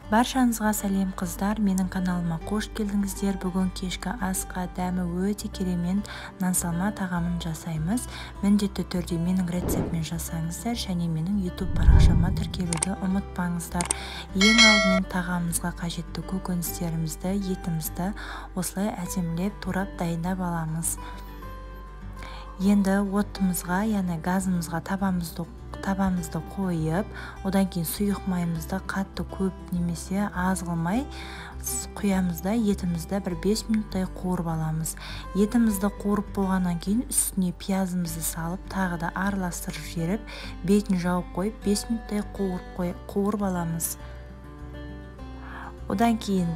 Баршаңызға сәлем қыздар, менің каналыма қош келдіңіздер. Бүгін кешкі асқа дәмі өте керемет нан салма тағамын жасаймыз. Міндетті түрде менің рецептімен жасаңыздар және менің YouTube парақшама тіркелуді ұмытпаңыздар. Ең алдымен тағамымызға қажетті көкөністерімізді, етімізді осылай әдемілеп турап дайындап аламыз. Енді отымызға, яғни газымызға табамызды қойып, одан кейін сұйық майымызды қатты көп немесе аз қылмай құямыз да етімізді бір 5 минуттай қуырып аламыз. Етімізді қуырып болғаннан кейін үстіне пиязымызды салып, тағы да араластырып жіберіп, бетін жауып қойып 5 минуттай қуырып аламыз. Одан кейін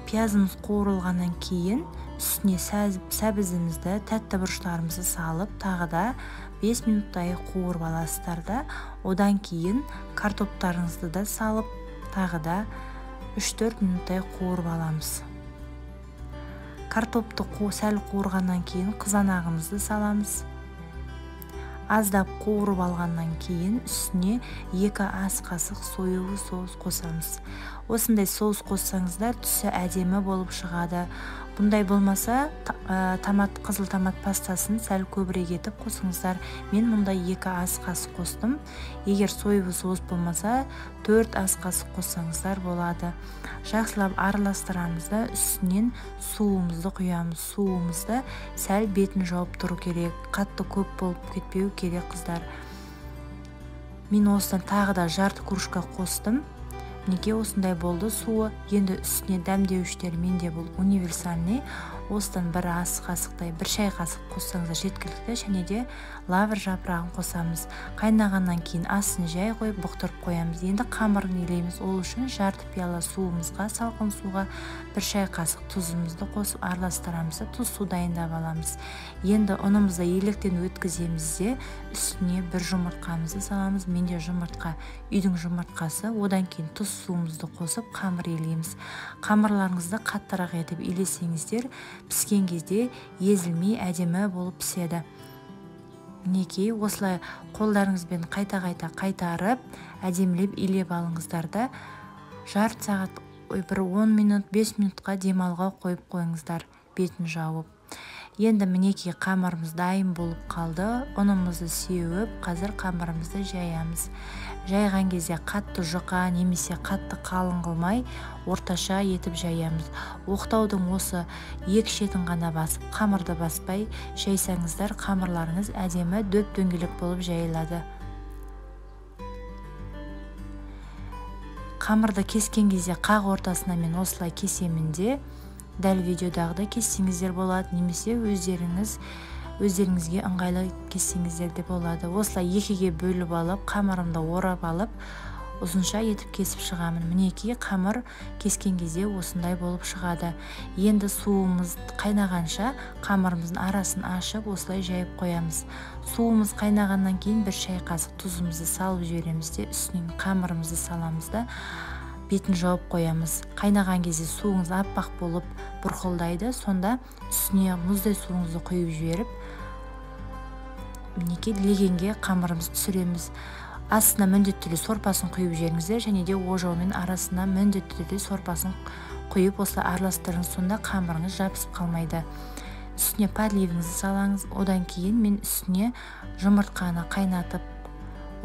пиязымыз қуырылғаннан кейін үстіне сәбізімізді, тәтті бұрыштарымызды салып, тағы да 5 минуттай қуырып аласыздар да, одан кейін картоптарыңызды да салып, тағы да 3-4 минуттай қуырып аламыз. Картопты сәл қуырғаннан кейін қызанағымызды саламыз. Аздап қуырып алғаннан кейін үстіне 2 ас қасық соевый соус қосамыз. Осындай соус қоссаңыздар түсі әдемі болып шығады. Бұндай болмаса, қызыл томат пастасын сәл көбірек етіп қосыңыздар. Мен мұнда 2 ас қасық қостым. Егер соевый соус болмаса, 4 ас қасық қоссаңыздар болады. Жақсылап араластырамыз да үстінен суымызды құямыз. Суымызды сәл бетін жауып тұру керек. Қатты көп болып кетпеу керек қыздар. Мен осыдан тағы да жарты кружка қостым. Неге осындай болды суы. Енді үстіне дәмдеуіштер менде бұл универсальный. Осыдан 1 ас қасықтай 1 шай қасық қоссаңыздар жеткілікті, және де лавр жапырағын қосамыз. Қайнағаннан кейін асын жай қойып бұқтырып қоямыз. Енді қамырын илейміз. Ол үшін жарты пиала суымызға, салқын суға 1 шай қасық тұзымызды қосып араластырамыз. Тұз су дайындап аламыз. Енді ұнымызды електен өткіземіз де үстіне 1 жұмыртқамызды саламыз. Менде жұмыртқа үйдің жұмыртқасы. Одан кейін тұз суымызды қосып қамыр илейміз. Қамырларыңызды қаттырақ етіп илесеңіздер, піскен кезде езілмей әдемі болып піседі. Мінекей осылай қолдарыңызбен қайта-қайта қайтарып, әдемілеп илеп алыңыздар да, жарты сағат, бір 10 минут, 5 минутқа демалға қойып қойыңыздар, бетін жауып. Енді мінекей қамырымыз дайын болып қалды. Ұнымызды сеуіп, қазір қамырымызды жаямыз. Жайған кезде қатты жұқа немесе қатты қалың қылмай, орташа етіп жаямыз. Оқтаудың осы 2 шетін ғана басып, қамырды баспай жайсаңыздар, қамырларыңыз әдемі дөп-дөңгелек болып жайылады. Қамырды кескен кезде қақ ортасына мен осылай кесемін де, дәл видеодағыда кессеңіздер болады, немесе өздеріңізге ыңғайлы кессеңіздер де болады. Осылай 2-ге бөліп алып, қамырымды орап алып, ұзынша етіп кесіп шығамын. Мінекей қамыр кескен кезде осындай болып шығады. Енді суымыз қайнағанша қамырымыздың арасын ашып, осылай жайып қоямыз. Суымыз қайнағаннан кейін 1 шай қасық тұзымызды салып жібереміз де, үстінен қамырымызды саламыз да, бетін жауып қоямыз. Қайнаған кезде суыңыз аппақ болып бұрқылдайды, сонда үстіне мұздай суыңызды құйып жіберіп, мінекей легенге қамырымызды түсіреміз. Астына міндетті түрде сорпасын құйып жіберіңіздер, және де ожаумен арасына міндетті түрде сорпасын құйып осылай араластырыңыз, сонда қамырыңыз жабысып қалмайды. Үстіне подливіңізді салаңыз. Одан кейін мен үстіне жұмыртқаны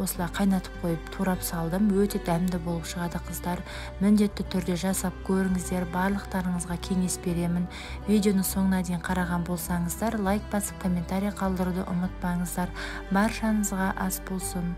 осылай қайнатып қойып турап салдым. Өте дәмді болып шығады қыздар. Міндетті түрде жасап көріңіздер. Барлықтарыңызға кеңес беремін. Видеоны соңына дейін қараған болсаңыздар, лайк басып комментарий қалдыруды ұмытпаңыздар. Баршаңызға ас болсын.